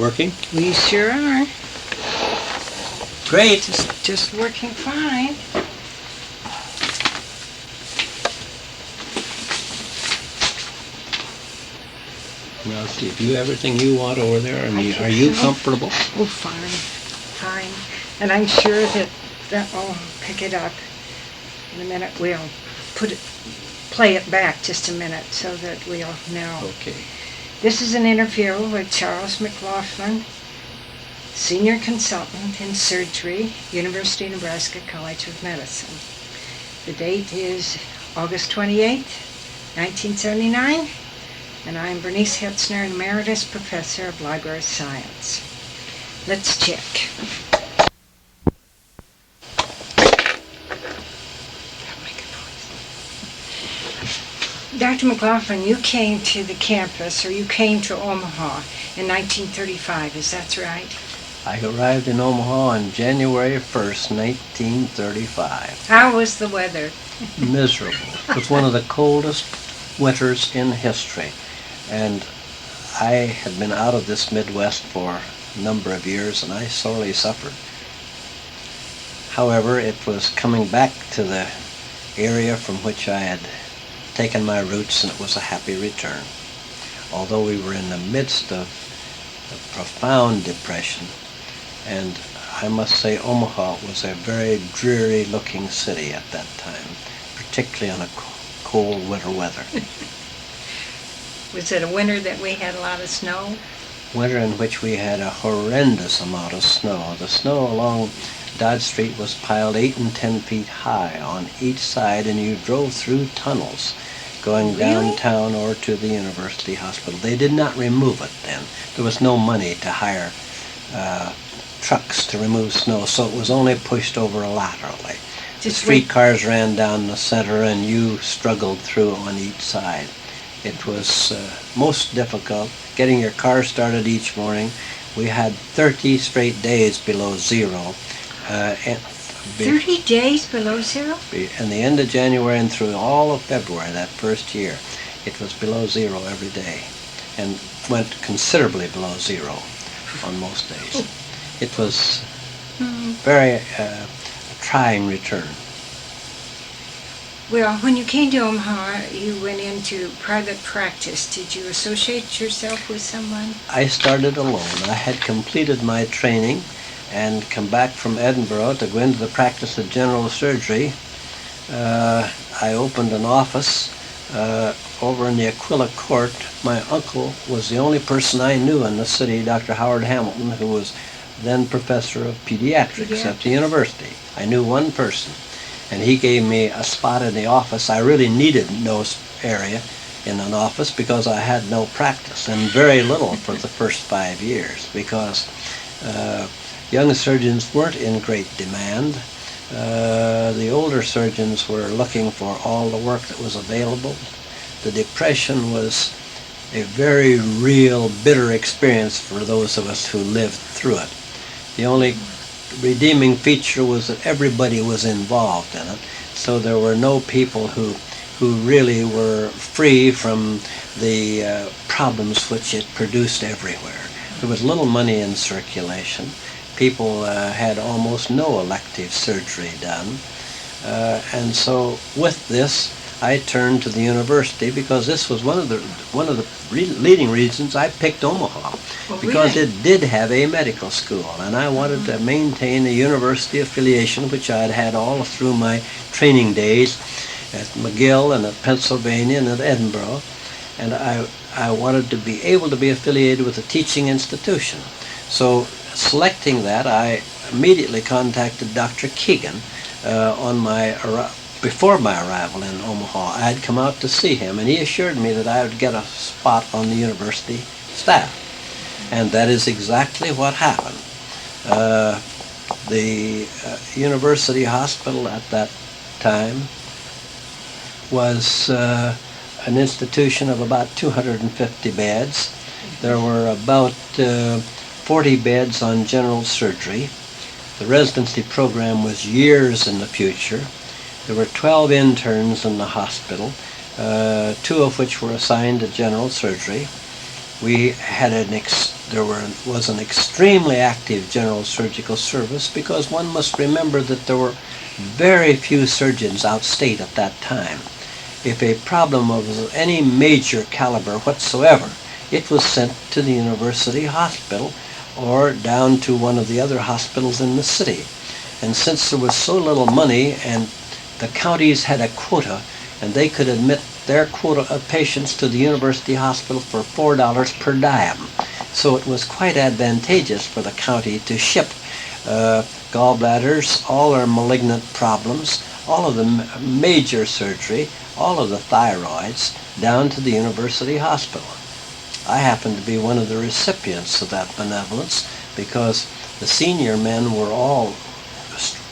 Working? We sure are. Great. Just working fine. Well, see, if you have everything you want over there, and are you comfortable? Oh, fine. And I'm sure that will pick it up in a minute. We'll play it back just a minute so that we'll know. Okay. This is an interview with Charles McLaughlin, Senior Consultant in Surgery, University of Nebraska College of Medicine. The date is August 28th, 1979, and I'm Bernice Hetzner, Emeritus Professor of Library Science. Let's check. Dr. McLaughlin, you came to the campus, or you came to Omaha in 1935, is that right? I arrived in Omaha on January 1st, 1935. How was the weather? Miserable. It was one of the coldest winters in history. And I had been out of this Midwest for a number of years, and I sorely suffered. However, it was coming back to the area from which I had taken my roots, and it was a happy return. Although we were in the midst of a profound depression, and I must say Omaha was a very dreary looking city at that time, particularly on a cold winter weather. Was it a winter that we had a lot of snow? Winter in which we had a horrendous amount of snow. The snow along Dodge Street was piled 8 and 10 feet high on each side, and you drove through tunnels going downtown or to the university hospital. They did not remove it then. There was no money to hire trucks to remove snow, so it was only pushed over laterally. The streetcars ran down the center, and you struggled through on each side. It was most difficult getting your car started each morning. We had 30 straight days below zero. 30 days below zero? In the end of January and through all of February that first year, it was below zero every day, and went considerably below zero on most days. It was very trying return. Well, when you came to Omaha, you went into private practice. Did you associate yourself with someone? I started alone. I had completed my training and come back from Edinburgh to go into the practice of general surgery. I opened an office over in the Aquila Court. My uncle was the only person I knew in the city, Dr. Howard Hamilton, who was then professor of pediatrics at the university. I knew one person, and he gave me a spot in the office. I really needed no area in an office because I had no practice, and very little for the first 5 years, because young surgeons weren't in great demand. The older surgeons were looking for all the work that was available. The Depression was a very real, bitter experience for those of us who lived through it. The only redeeming feature was that everybody was involved in it, so there were no people who really were free from the problems which it produced everywhere. There was little money in circulation. People had almost no elective surgery done, and so with this I turned to the university, because this was one of the leading reasons I picked Omaha, because it did have a medical school, and I wanted to maintain a university affiliation, which I'd had all through my training days at McGill and at Pennsylvania and at Edinburgh, and I wanted to be able to be affiliated with a teaching institution. So selecting that, I immediately contacted Dr. Keegan before my arrival in Omaha. I had come out to see him, and he assured me that I would get a spot on the university staff. And that is exactly what happened. The university hospital at that time was an institution of about 250 beds. There were about 40 beds on general surgery. The residency program was years in the future. There were 12 interns in the hospital, 2 of which were assigned to general surgery. We had an was an extremely active general surgical service, because one must remember that there were very few surgeons outstate at that time. If a problem of any major caliber whatsoever, it was sent to the university hospital or down to one of the other hospitals in the city. And since there was so little money, and the counties had a quota, and they could admit their quota of patients to the university hospital for $4 per diem. So it was quite advantageous for the county to ship gallbladders, all our malignant problems, all of the major surgery, all of the thyroids, down to the university hospital. I happened to be one of the recipients of that benevolence, because the senior men were all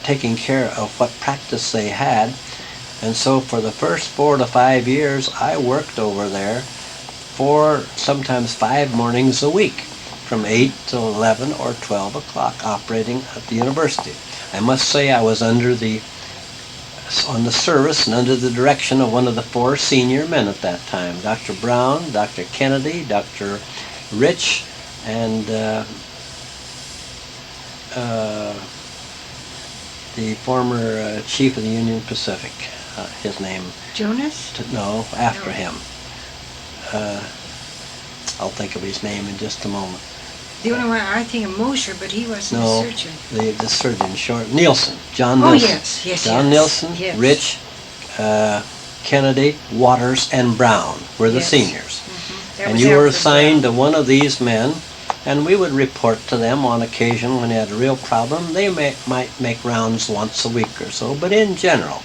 taking care of what practice they had. And so for the first 4 to 5 years, I worked over there 4, sometimes 5 mornings a week, from 8 to 11 or 12 o'clock, operating at the university. I must say I was on the service and under the direction of one of the 4 senior men at that time, Dr. Brown, Dr. Kennedy, Dr. Rich, and the former chief of the Union Pacific. His name? Jonas? No, after him. I'll think of his name in just a moment. The only one I think of Mosher, but he wasn't a surgeon. The surgeon, short. Nielsen, John Oh, Nielsen. yes. John Nielsen, yes. Rich, Kennedy, Waters, and Brown were the seniors. Mm-hmm. And you were assigned to one of these men, and we would report to them on occasion when they had a real problem. They might make rounds once a week or so, but in general,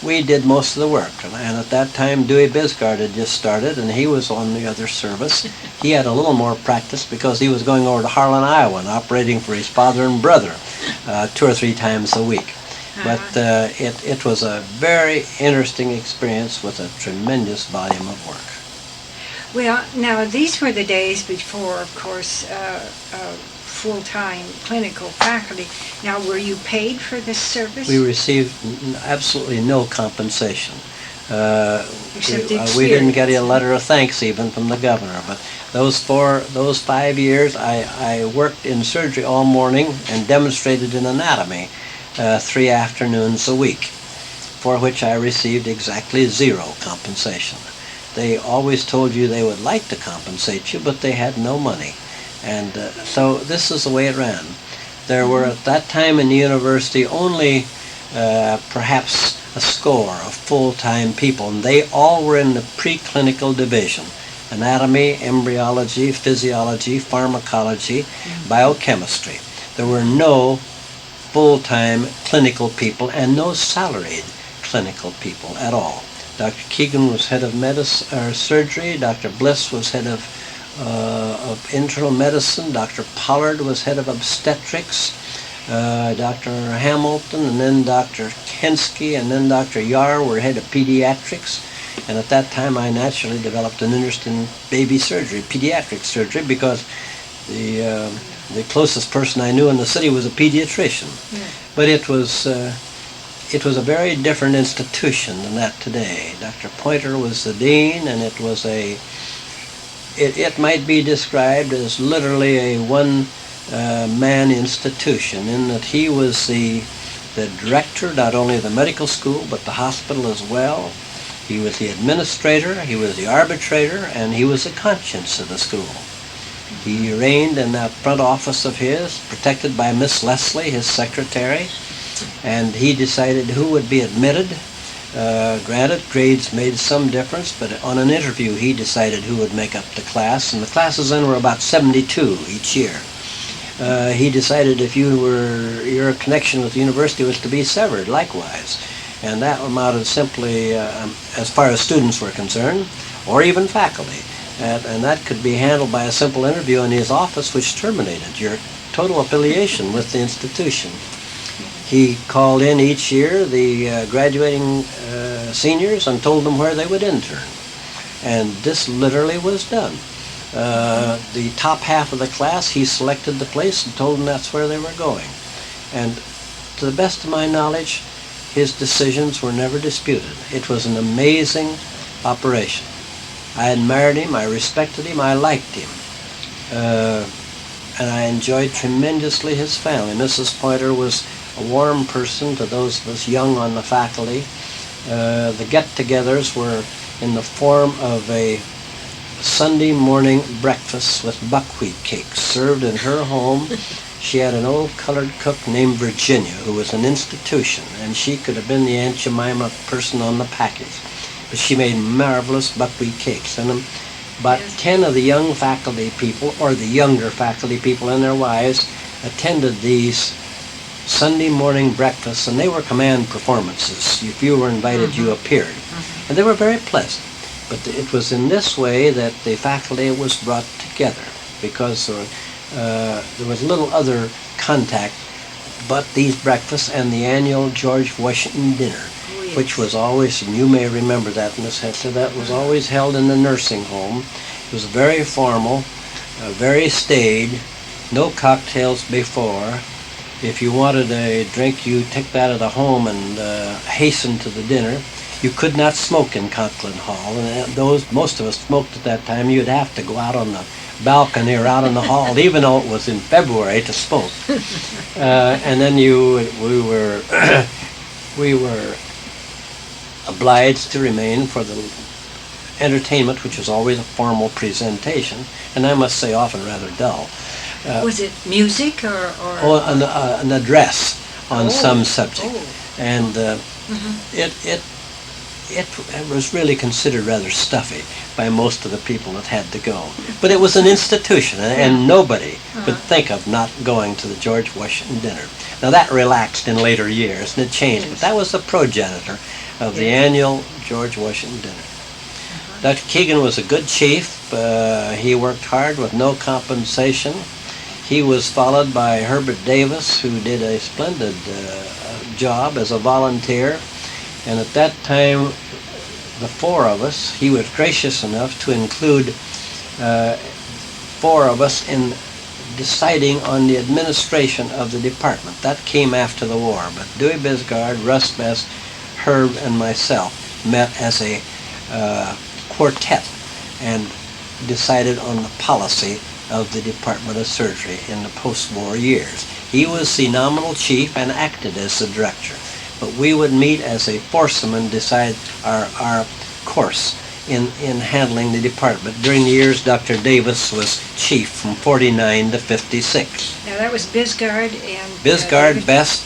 we did most of the work. And at that time, Dewey Biscard had just started, and he was on the other service. He had a little more practice because he was going over to Harlan, Iowa, and operating for his father and brother 2 or 3 times a week. But it was a very interesting experience with a tremendous volume of work. Well, now these were the days before, of course, full-time clinical faculty. Now, were you paid for this service? We received absolutely no compensation. Except the we didn't get a letter of thanks even from the governor. But those 5 years, I worked in surgery all morning and demonstrated in anatomy 3 afternoons a week, for which I received exactly 0 compensation. They always told you they would like to compensate you, but they had no money. And so this is the way it ran. There were at that time in the university only perhaps a score of full-time people, and they all were in the preclinical division: anatomy, embryology, physiology, pharmacology, biochemistry. There were no full-time clinical people and no salaried clinical people at all. Dr. Keegan was head of surgery, Dr. Bliss was head of internal medicine, Dr. Pollard was head of obstetrics, Dr. Hamilton, and then Dr. Hensky, and then Dr. Yar were head of pediatrics. And at that time I naturally developed an interest in baby surgery, pediatric surgery, because the closest person I knew in the city was a pediatrician. Yeah. But it was a very different institution than that today. Dr. Pointer was the dean, and it was it might be described as literally a one-man institution, in that he was the director, not only of the medical school, but the hospital as well. He was the administrator, he was the arbitrator, and he was the conscience of the school. He reigned in that front office of his, protected by Miss Leslie, his secretary, and he decided who would be admitted. Granted, grades made some difference, but on an interview he decided who would make up the class, and the classes then were about 72 each year. He decided if your connection with the university was to be severed likewise, and that amounted simply, as far as students were concerned, or even faculty, and that could be handled by a simple interview in his office, which terminated your total affiliation with the institution. He called in each year the graduating seniors and told them where they would intern. And this literally was done. The top half of the class, he selected the place and told them that's where they were going. And to the best of my knowledge, his decisions were never disputed. It was an amazing operation. I admired him, I respected him, I liked him. And I enjoyed tremendously his family. Mrs. Pointer was a warm person to those of us young on the faculty. The get-togethers were in the form of a Sunday morning breakfast with buckwheat cakes served in her home. She had an old colored cook named Virginia who was an institution, and she could have been the Aunt Jemima person on the package. But she made marvelous buckwheat cakes, and about 10 of the young faculty people, or the younger faculty people and their wives, attended these Sunday morning breakfasts, and they were command performances. If you were invited, you appeared. And they were very pleasant. But it was in this way that the faculty was brought together, because there was little other contact but these breakfasts and the annual George Washington dinner, which was always, and you may remember that, Miss Hetzner, that was always held in the nursing home. It was very formal, very staid, no cocktails before. If you wanted a drink, you took that at the home and hastened to the dinner. You could not smoke in Conklin Hall, and most of us smoked at that time. You'd have to go out on the balcony or out in the hall, even though it was in February, to smoke. And then we were obliged to remain for the entertainment, which was always a formal presentation, and I must say often rather dull. Was it music or an address on some subject, and it was really considered rather stuffy by most of the people that had to go. But it was an institution, and nobody would think of not going to the George Washington dinner. Now that relaxed in later years, and it changed, but that was the progenitor of the annual George Washington dinner. Dr. Keegan was a good chief. He worked hard with no compensation. He was followed by Herbert Davis, who did a splendid job as a volunteer. And at that time, the four of us, he was gracious enough to include four of us in deciding on the administration of the department. That came after the war, but Dewey Bisgard, Russ Best, Herb, and myself met as a quartet and decided on the policy of the Department of Surgery in the post-war years. He was the nominal chief and acted as the director, but we would meet as a foursome and decide our course in handling the department. During the years Dr. Davis was chief from 49 to 56. Now that was Bisgard and... Bisgard, Best.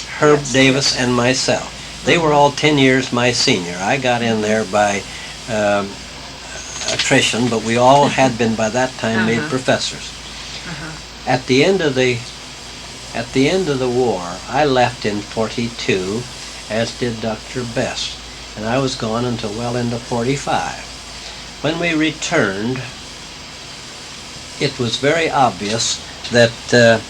Herb Davis, and myself. They were all 10 years my senior. I got in there by attrition, but we all had been by that time made professors. At the end of the war, I left in 42, as did Dr. Best, and I was gone until well into 45. When we returned, it was very obvious that the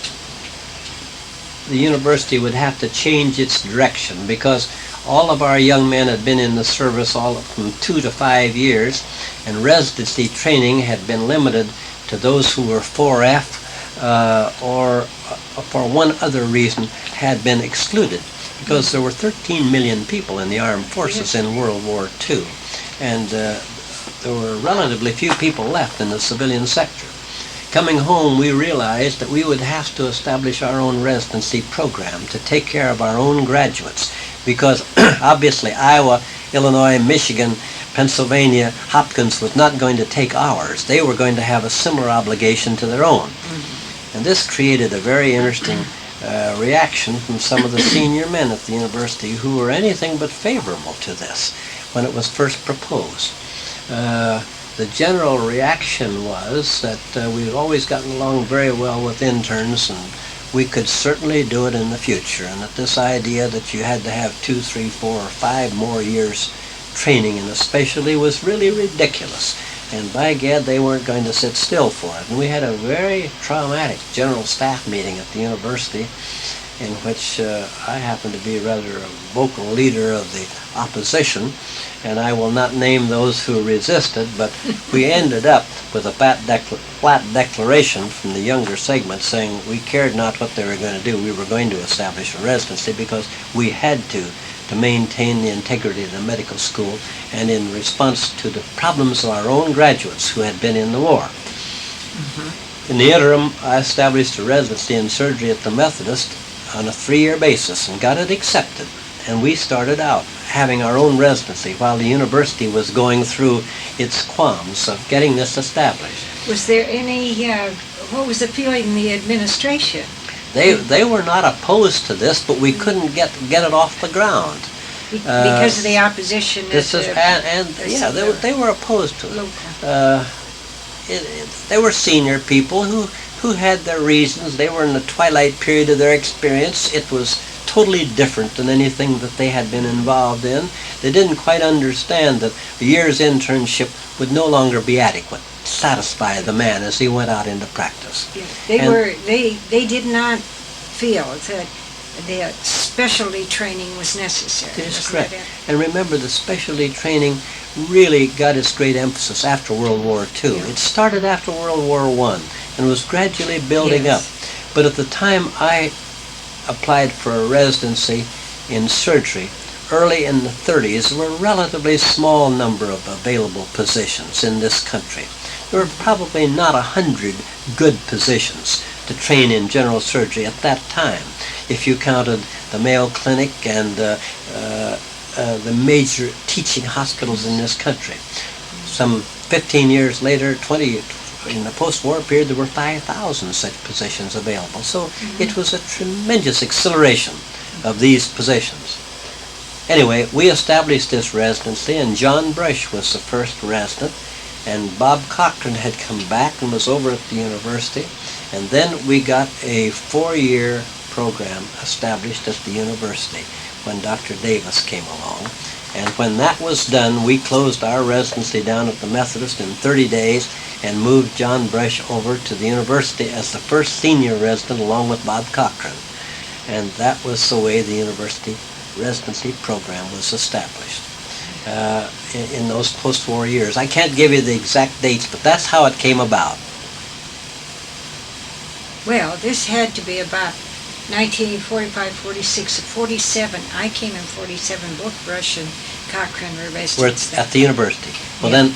university would have to change its direction, because all of our young men had been in the service all from 2 to 5 years, and residency training had been limited to those who were 4F or for one other reason had been excluded, because there were 13 million people in the armed forces in World War II, and there were relatively few people left in the civilian sector. Coming home, we realized that we would have to establish our own residency program to take care of our own graduates, because obviously Iowa, Illinois, Michigan, Pennsylvania, Hopkins was not going to take ours. They were going to have a similar obligation to their own. And this created a very interesting reaction from some of the senior men at the university who were anything but favorable to this when it was first proposed. The general reaction was that we've always gotten along very well with interns, and we could certainly do it in the future, and that this idea that you had to have 2, 3, 4, or 5 more years training in a specialty was really ridiculous. And by gad, they weren't going to sit still for it. And we had a very traumatic general staff meeting at the university, in which I happened to be rather a vocal leader of the opposition, and I will not name those who resisted, but we ended up with a flat declaration from the younger segment saying we cared not what they were going to do. We were going to establish a residency because we had to to maintain the integrity of the medical school and in response to the problems of our own graduates who had been in the war. In the interim, I established a residency in surgery at the Methodist on a 3-year basis and got it accepted. And we started out having our own residency while the university was going through its qualms of getting this established. Was there any, what was the feeling in the administration? They were not opposed to this, but we couldn't get it off the ground. Because of the opposition? They were opposed to it. They were senior people who had their reasons. They were in the twilight period of their experience. It was totally different than anything that they had been involved in. They didn't quite understand that a year's internship would no longer be adequate to satisfy the man as he went out into practice. They did not feel that the specialty training was necessary. That is correct. And remember, the specialty training really got its great emphasis after World War II. Yeah. It started after World War I and was gradually building up. But at the time I applied for a residency in surgery, early in the 30s, there were a relatively small number of available positions in this country. There were probably not 100 good positions to train in general surgery at that time, if you counted the Mayo Clinic and the major teaching hospitals in this country. Some 15 years later, 20, in the post-war period, there were 5,000 such positions available. So it was a tremendous acceleration of these positions. Anyway, we established this residency, and John Brush was the first resident, and Bob Cochran had come back and was over at the university. And then we got a 4-year program established at the university when Dr. Davis came along. And when that was done, we closed our residency down at the Methodist in 30 days and moved John Brush over to the university as the first senior resident along with Bob Cochran. And that was the way the university residency program was established in those post-war years. I can't give you the exact dates, but that's how it came about. Well, this had to be about 1945, 46, 47. I came in 47. Both Brush and Cochran were residents. We're at the university. Well, then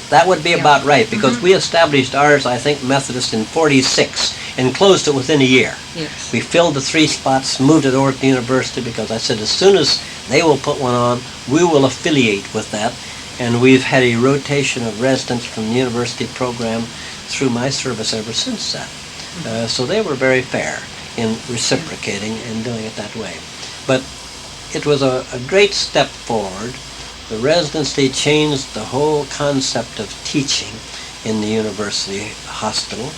that would be about right, because we established ours, I think, Methodist in 46 and closed it within a year. Yes. We filled the 3 spots, moved it over to the university, because I said as soon as they will put one on, we will affiliate with that. And we've had a rotation of residents from the university program through my service ever since that. So they were very fair in reciprocating and doing it that way. But it was a great step forward. The residency changed the whole concept of teaching in the university hospital.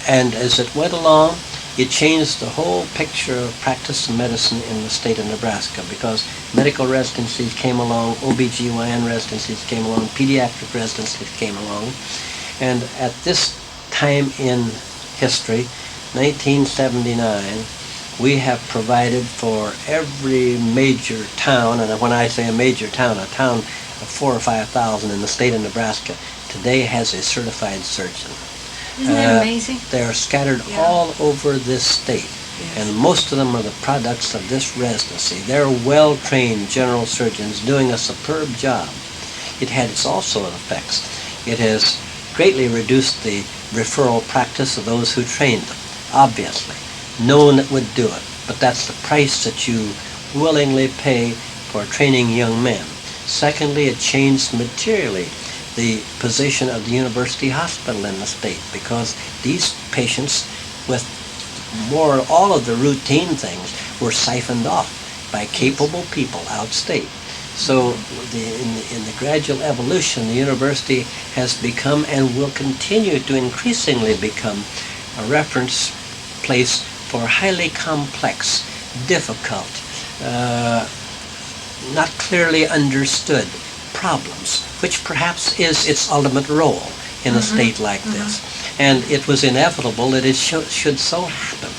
And as it went along, it changed the whole picture of practice of medicine in the state of Nebraska, because medical residencies came along, OBGYN residencies came along, pediatric residencies came along. And at this time in history, 1979, we have provided for every major town, and when I say a major town, a town of 4,000 or 5,000 in the state of Nebraska today has a certified surgeon. Isn't that amazing? They are scattered all over this state, and most of them are the products of this residency. They're well-trained general surgeons doing a superb job. It has also effects. It has greatly reduced the referral practice of those who trained them, obviously. No one that would do it, but that's the price that you willingly pay for training young men. Secondly, it changed materially the position of the university hospital in the state, because these patients with more all of the routine things were siphoned off by capable people outstate. So in the gradual evolution, the university has become and will continue to increasingly become a reference place for highly complex, difficult, not clearly understood problems, which perhaps is its ultimate role in a state like this. And it was inevitable that it should so happen,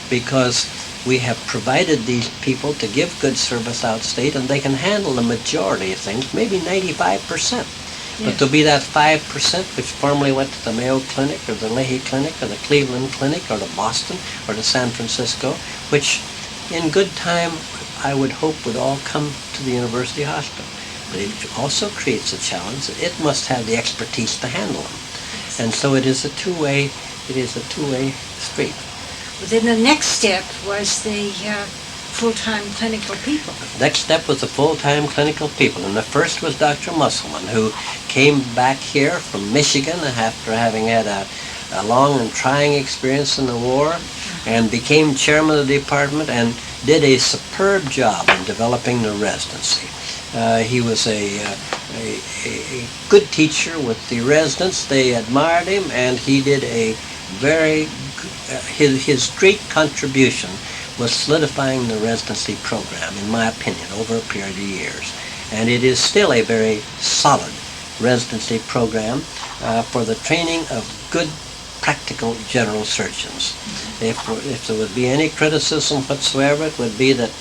because we have provided these people to give good service outstate, and they can handle the majority of things, maybe 95%. But there'll be that 5% which formerly went to the Mayo Clinic or the Leahy Clinic or the Cleveland Clinic or to Boston or to San Francisco, which in good time I would hope would all come to the university hospital. But it also creates a challenge that it must have the expertise to handle them. And so it is a two-way street. Well, then the next step was the full-time clinical people. Next step was the full-time clinical people, and the first was Dr. Musselman, who came back here from Michigan after having had a long and trying experience in the war, and became chairman of the department and did a superb job in developing the residency. He was a good teacher with the residents. They admired him, and he did a very his great contribution was solidifying the residency program, in my opinion, over a period of years. And it is still a very solid residency program for the training of good practical general surgeons. If there would be any criticism whatsoever, it would be that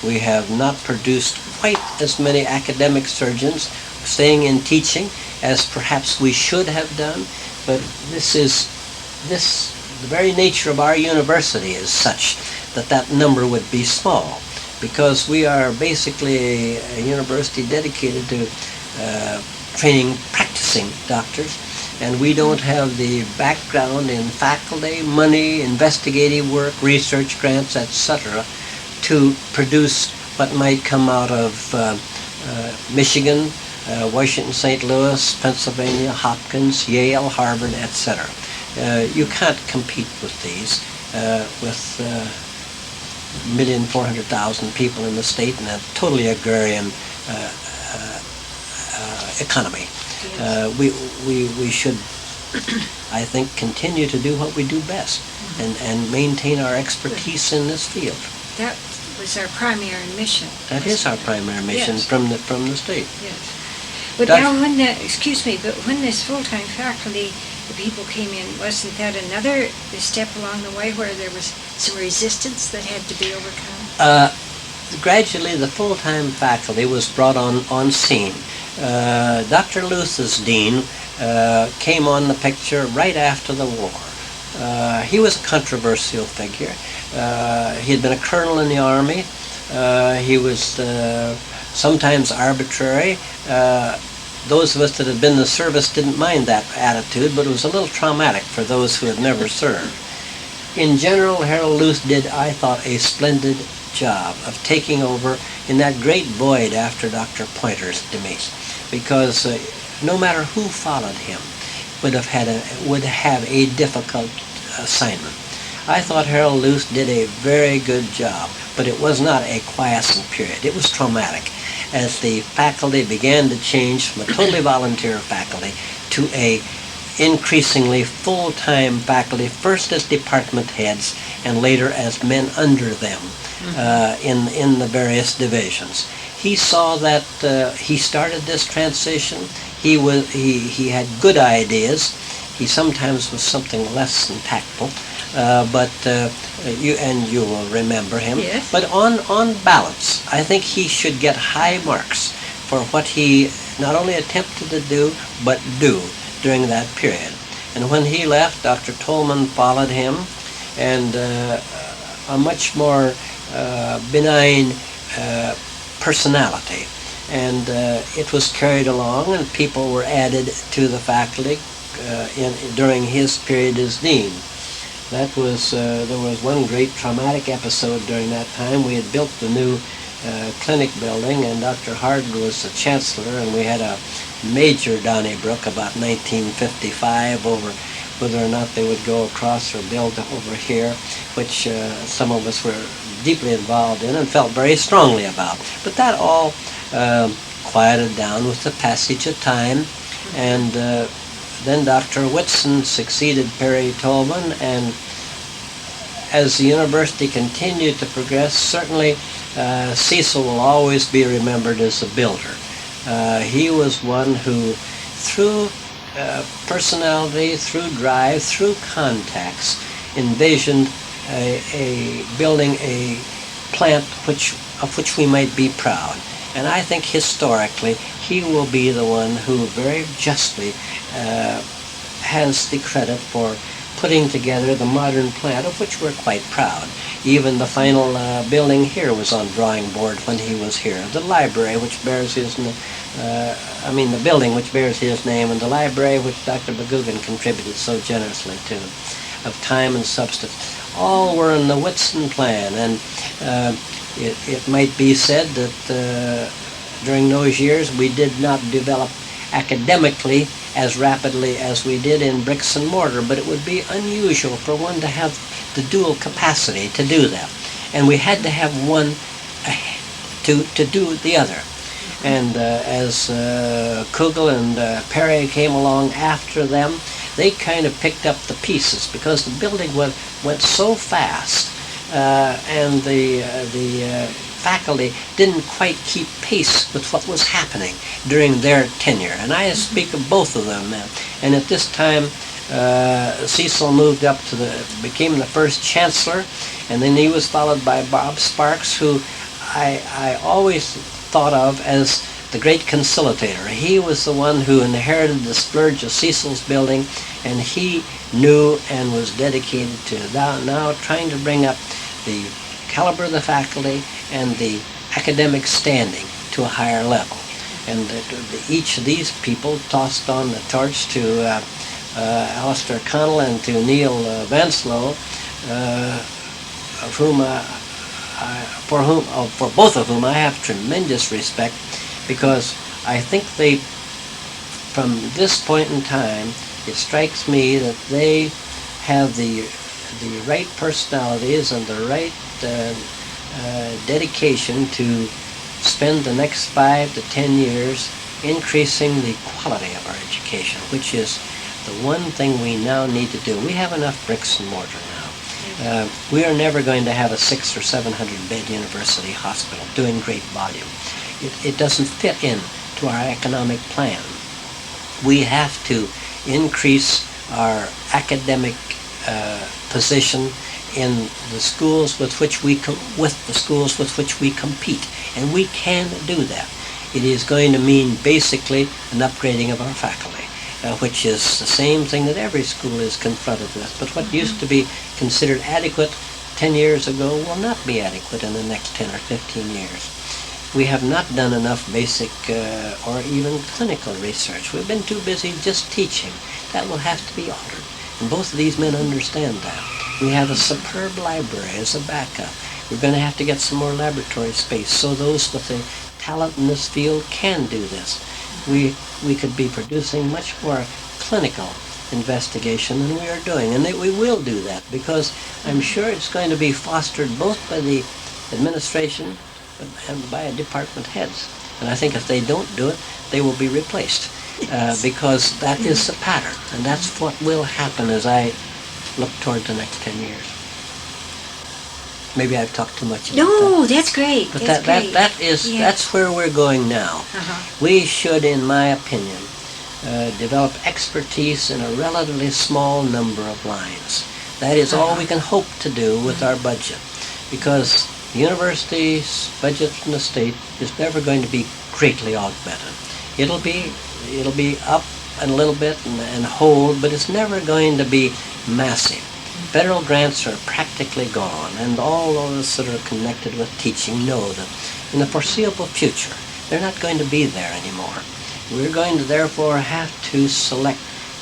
we have not produced quite as many academic surgeons staying in teaching as perhaps we should have done, but the very nature of our university is such that number would be small, because we are basically a university dedicated to training practicing doctors, and we don't have the background in faculty, money, investigative work, research grants, etc., to produce what might come out of Michigan, Washington, St. Louis, Pennsylvania, Hopkins, Yale, Harvard, etc. You can't compete with these, with 1,400,000 people in the state and a totally agrarian economy. We should, I think, continue to do what we do best and maintain our expertise in this field. That was our primary mission. That is our primary mission. Yes. from the state. Yes. But now when when this full-time faculty, the people came in, wasn't that another step along the way where there was some resistance that had to be overcome? Gradually, the full-time faculty was brought on scene. Dr. Luth, as dean, came on the picture right after the war. He was a controversial figure. He had been a colonel in the Army. He was sometimes arbitrary. Those of us that had been in the service didn't mind that attitude, but it was a little traumatic for those who had never served. In general, Harold Luth did, I thought, a splendid job of taking over in that great void after Dr. Pointer's demise, because no matter who followed him would have a difficult assignment. I thought Harold Luth did a very good job, but it was not a quiescent period. It was traumatic as the faculty began to change from a totally volunteer faculty to a increasingly full-time faculty, first as department heads and later as men under them in the various divisions. He saw that he started this transition. He had good ideas. He sometimes was something less than tactful, but you will remember him. Yes. But on balance, I think he should get high marks for what he not only attempted to do, but do during that period. And when he left, Dr. Tolman followed him, and a much more benign personality. And it was carried along, and people were added to the faculty during his period as dean. That was there was one great traumatic episode during that time. We had built the new clinic building, and Dr. Hardin was the chancellor, and we had a major Donnybrook about 1955 over whether or not they would go across or build over here, which some of us were deeply involved in and felt very strongly about. But that all quieted down with the passage of time, and then Dr. Whitson succeeded Perry Tolman, and as the university continued to progress, certainly Cecil will always be remembered as a builder. He was one who, through personality, through drive, through contacts, envisioned building a plant of which we might be proud. And I think historically he will be the one who very justly has the credit for putting together the modern plant, of which we're quite proud. Even the final building here was on drawing board when he was here. The library, which bears his the building which bears his name, and the library which Dr. McGugan contributed so generously to, of time and substance, all were in the Whitson plan. And it might be said that during those years we did not develop academically as rapidly as we did in bricks and mortar, but it would be unusual for one to have the dual capacity to do that. And we had to have one to do the other. And as Kugel and Perry came along after them, they kind of picked up the pieces because the building went so fast, and the faculty didn't quite keep pace with what was happening during their tenure. And I speak of both of them. And at this time, Cecil moved up became the first chancellor, and then he was followed by Bob Sparks, who I always thought of as the great conciliator. He was the one who inherited the splurge of Cecil's building, and he knew and was dedicated to now trying to bring up the caliber of the faculty and the academic standing to a higher level. And each of these people tossed on the torch to Alistair Connell and to Neil Vanslow, for both of whom I have tremendous respect, because I think from this point in time, it strikes me that they have the right personalities and the right dedication to spend the next 5 to 10 years increasing the quality of our education, which is the one thing we now need to do. We have enough bricks and mortar now. We are never going to have a 600 or 700 bed university hospital doing great volume. It doesn't fit into our economic plan. We have to increase our academic position in the schools with which we compete, and we can do that. It is going to mean basically an upgrading of our faculty, which is the same thing that every school is confronted with. But what used to be considered adequate 10 years ago will not be adequate in the next 10 or 15 years. We have not done enough basic or even clinical research. We've been too busy just teaching. That will have to be altered. And both of these men understand that. We have a superb library as a backup. We're going to have to get some more laboratory space so those with the talent in this field can do this. We could be producing much more clinical investigation than we are doing. And we will do that because I'm sure it's going to be fostered both by the administration and by department heads. And I think if they don't do it, they will be replaced. Because that is the pattern, and that's what will happen as I look toward the next 10 years. Maybe I've talked too much about No, that. that's great. But that's great. That's where we're going now. We should, in my opinion, develop expertise in a relatively small number of lines. That is all we can hope to do with our budget, because the university's budget from the state is never going to be greatly augmented. It'll be up a little bit and hold, but it's never going to be massive. Federal grants are practically gone, and all those that are connected with teaching know that in the foreseeable future, they're not going to be there anymore. We're going to therefore have to select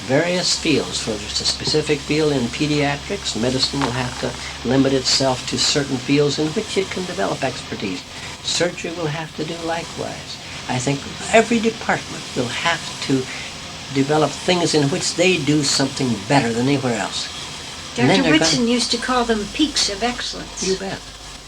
various fields. For there's a specific field in pediatrics, medicine will have to limit itself to certain fields in which it can develop expertise. Surgery will have to do likewise. I think every department will have to develop things in which they do something better than anywhere else. Dr. Whitson used to call them peaks of excellence. You bet.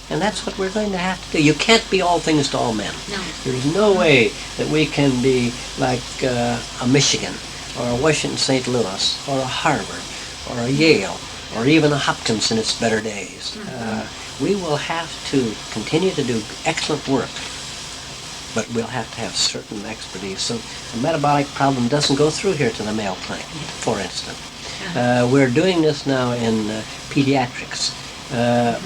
And that's what we're going to have to do. You can't be all things to all men. No. There's no way that we can be like a Michigan or a Washington St. Louis or a Harvard or a Yale or even a Hopkins in its better days. We will have to continue to do excellent work, but we'll have to have certain expertise. So the metabolic problem doesn't go through here to the Mayo Clinic, for instance. We're doing this now in pediatrics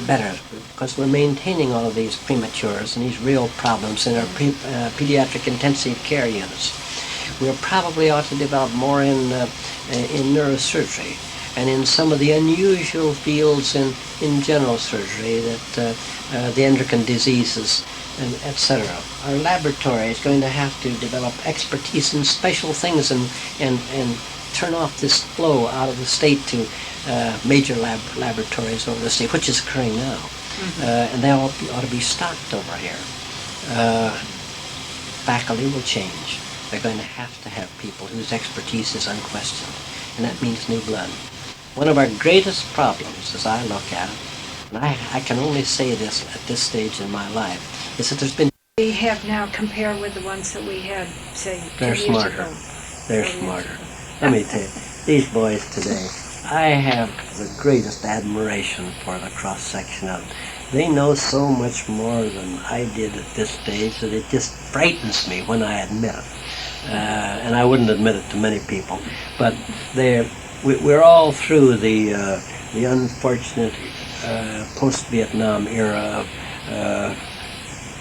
better because we're maintaining all of these prematures and these real problems in our pediatric intensive care units. We probably ought to develop more in neurosurgery. and in some of the unusual fields in general surgery, that the endocrine diseases, and etc. Our laboratory is going to have to develop expertise in special things and turn off this flow out of the state to major laboratories over the state, which is occurring now. And they all ought to be stocked over here. Faculty will change. They're going to have people whose expertise is unquestioned, and that means new blood. One of our greatest problems, as I look at it, and I can only say this at this stage in my life, is that there's been... We have now compared with the ones that we had, say, 10 years smarter. ago. They're smarter. Let me tell you, these boys today, I have the greatest admiration for the cross-section of them. They know so much more than I did at this stage that it just frightens me when I admit it. And I wouldn't admit it to many people. But we're all through the unfortunate post-Vietnam era of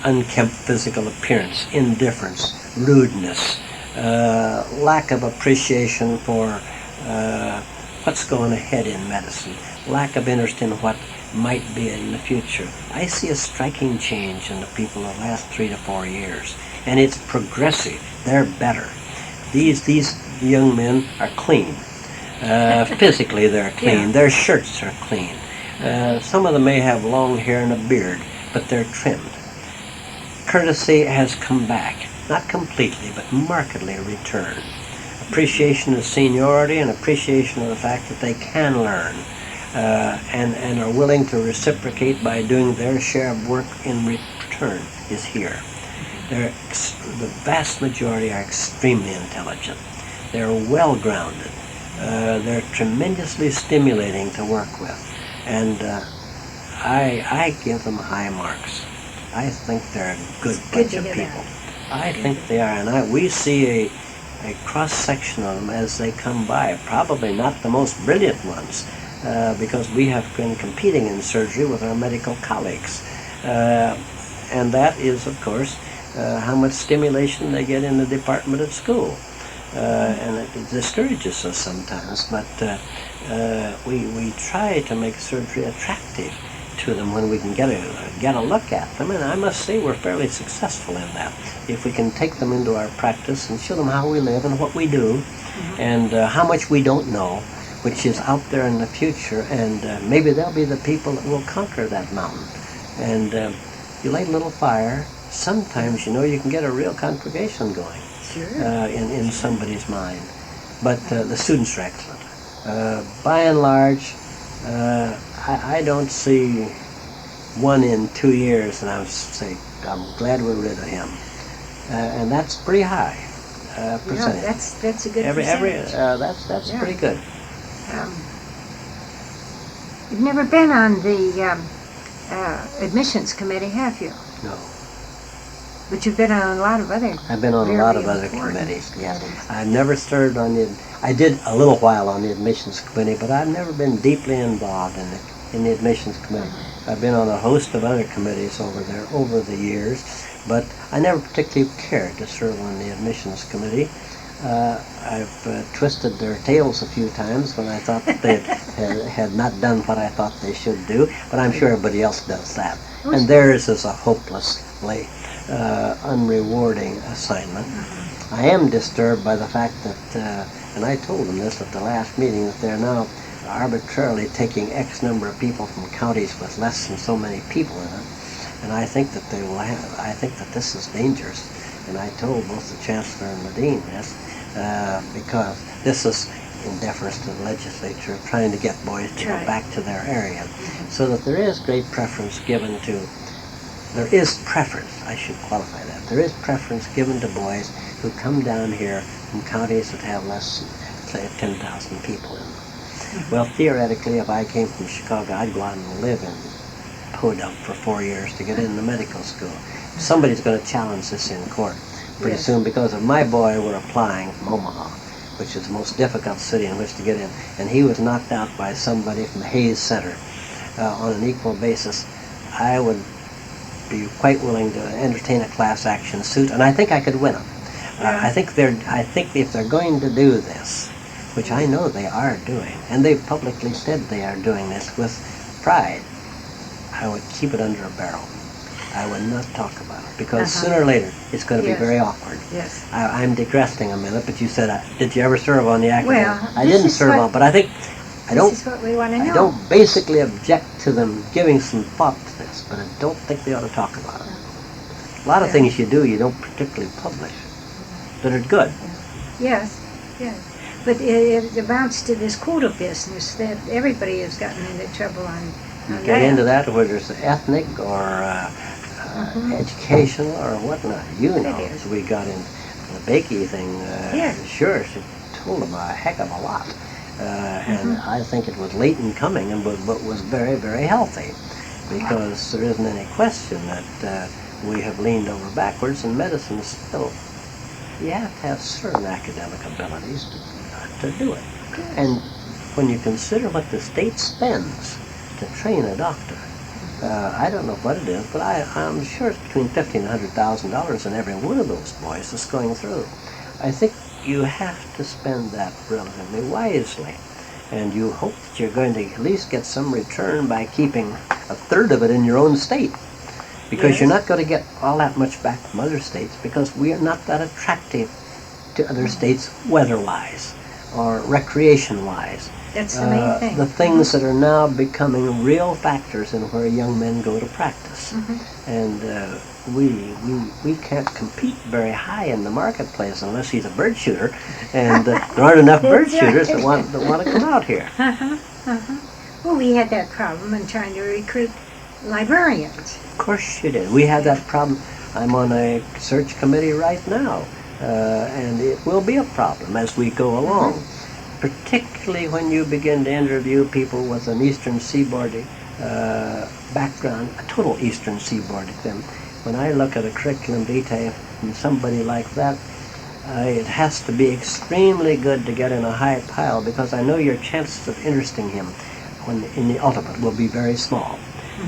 unkempt physical appearance, indifference, rudeness, lack of appreciation for what's going ahead in medicine, lack of interest in what might be in the future. I see a striking change in the people of the last 3 to 4 years, and it's progressive. They're better. These young men are clean. Physically, they're clean. Yeah. Their shirts are clean. Some of them may have long hair and a beard, but they're trimmed. Courtesy has come back, not completely, but markedly returned. Appreciation of seniority and appreciation of the fact that they can learn and are willing to reciprocate by doing their share of work in return is here. The vast majority are extremely intelligent. They're well-grounded. They're tremendously stimulating to work with. And I give them high marks. I think they're a good bunch of people. I think they are. And we see a cross-section of them as they come by. Probably not the most brilliant ones, because we have been competing in surgery with our medical colleagues. And that is, of course, how much stimulation they get in the department at school. And it discourages us sometimes, but we try to make surgery attractive to them when we can get a look at them, and I must say we're fairly successful in that. If we can take them into our practice and show them how we live and what we do, and how much we don't know, which is out there in the future, and maybe they'll be the people that will conquer that mountain. And you light a little fire, sometimes you can get a real congregation going. Sure. In somebody's mind. But the students are excellent. By and large, I don't see one in 2 years, and I would say I'm glad we're rid of him. And that's pretty high percentage. Yeah, that's a good percentage. That's pretty good. You've never been on the admissions committee, have you? No. But you've been on a lot of other. I've been on a lot of other committees. Yes, I've never served on the. I did a little while on the admissions committee, but I've never been deeply involved in the admissions committee. I've been on a host of other committees over there over the years, but I never particularly cared to serve on the admissions committee. I've twisted their tails a few times when I thought they had not done what I thought they should do, but I'm sure everybody else does that. And theirs is a hopelessly unrewarding assignment. I am disturbed by the fact that, and I told them this at the last meeting, that they're now arbitrarily taking X number of people from counties with less than so many people in it. And I think that I think that this is dangerous. And I told both the Chancellor and the Dean this, because this is in deference to the legislature trying to get boys to go back to their area. So that there is great preference given to, there is preference, I should qualify that, there is preference given to boys who come down here from counties that have less than, say, 10,000 people in them. Well, theoretically, if I came from Chicago, I'd go out and live in Podunk for 4 years to get into medical school. Somebody's going to challenge this in court pretty soon, because if my boy were applying from Omaha, which is the most difficult city in which to get in, and he was knocked out by somebody from the Hayes Center on an equal basis, I would be quite willing to entertain a class action suit, and I think I could win them. I think if they're going to do this, which I know they are doing, and they've publicly said they are doing this with pride, I would keep it under a barrel. I would not talk about it, because sooner or later it's going to be very awkward. Yes. I'm digressing a minute, but you said, did you ever serve on the academic? Well, I didn't serve on, but I think this is what we want to know. I don't basically object to them giving some thought to this, but I don't think they ought to talk about it. A lot of things you do, you don't particularly publish, but it's good. Yes, yes. But it amounts to this quota business that everybody has gotten into trouble on. Get into that, whether it's ethnic or educational or whatnot. You know, as we got in the Bakey thing, sure, she told them a heck of a lot. And I think it was late in coming, but was very, very healthy, because there isn't any question that we have leaned over backwards in medicine still. You have to have certain academic abilities to do it. And when you consider what the state spends to train a doctor, I don't know what it is, but I'm sure it's between $50,000 and $100,000 in every one of those boys that's going through. I think you have to spend that relatively wisely, and you hope that you're going to at least get some return by keeping a third of it in your own state, because you're not going to get all that much back from other states, because we are not that attractive to other states weather-wise or recreation-wise. That's the main thing. The things that are now becoming real factors in where young men go to practice. And we can't compete very high in the marketplace unless he's a bird shooter, and there aren't enough bird shooters that want to come out here. Well, we had that problem in trying to recruit librarians. Of course you did. We had that problem. I'm on a search committee right now, and it will be a problem as we go along. Particularly when you begin to interview people with an Eastern Seaboard background, a total Eastern Seaboard. When I look at a curriculum vitae from somebody like that, it has to be extremely good to get in a high pile, because I know your chances of interesting him in the ultimate will be very small.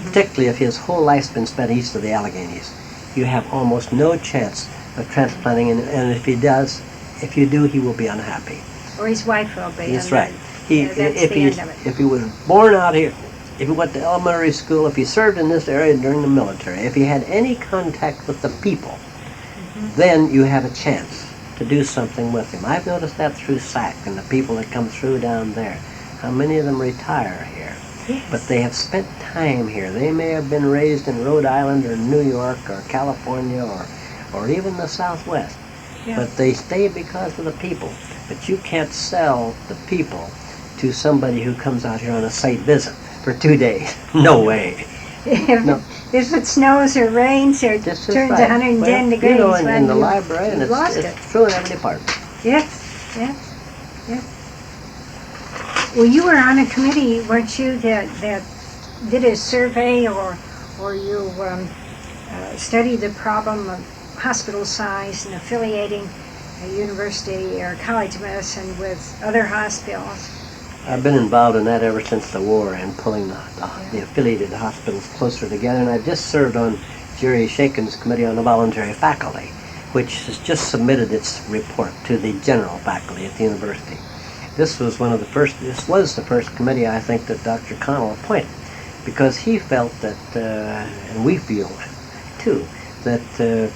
Particularly if his whole life's been spent east of the Alleghenies. You have almost no chance of transplanting, and if you do, he will be unhappy. Or his wife will be. That's right. If he was born out here, if he went to elementary school, if he served in this area during the military, if he had any contact with the people, then you have a chance to do something with him. I've noticed that through SAC and the people that come through down there. How many of them retire here? Yes. But they have spent time here. They may have been raised in Rhode Island or New York or California or even the Southwest. But they stay because of the people. But you can't sell the people to somebody who comes out here on a site visit for 2 days. No way. If it snows or rains or turns 110 degrees, you know, in the library, and it's true in every department. Yes. Well, you were on a committee, weren't you, that did a survey or you studied the problem of hospital size and affiliating a university or college of medicine with other hospitals? I've been involved in that ever since the war, and pulling the affiliated hospitals closer together. And I've just served on Jerry Shakin's committee on the voluntary faculty, which has just submitted its report to the general faculty at the university. This was the first committee, I think, that Dr. Connell appointed, because he felt that, and we feel too, that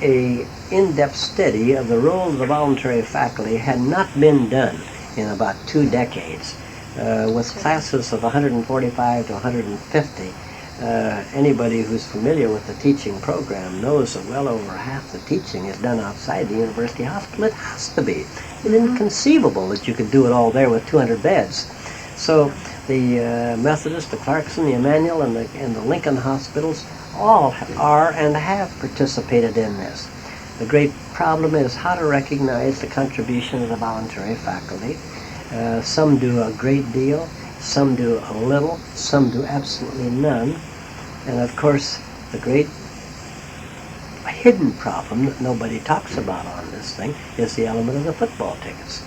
a in-depth study of the role of the voluntary faculty had not been done in about 2 decades. With classes of 145 to 150, anybody who's familiar with the teaching program knows that well over half the teaching is done outside the university hospital. It has to be. It's inconceivable that you could do it all there with 200 beds. So the Methodist, the Clarkson, the Emmanuel, and the Lincoln hospitals all are and have participated in this. The great problem is how to recognize the contribution of the voluntary faculty. Some do a great deal, some do a little, some do absolutely none. And of course, the great hidden problem that nobody talks about on this thing is the element of the football tickets,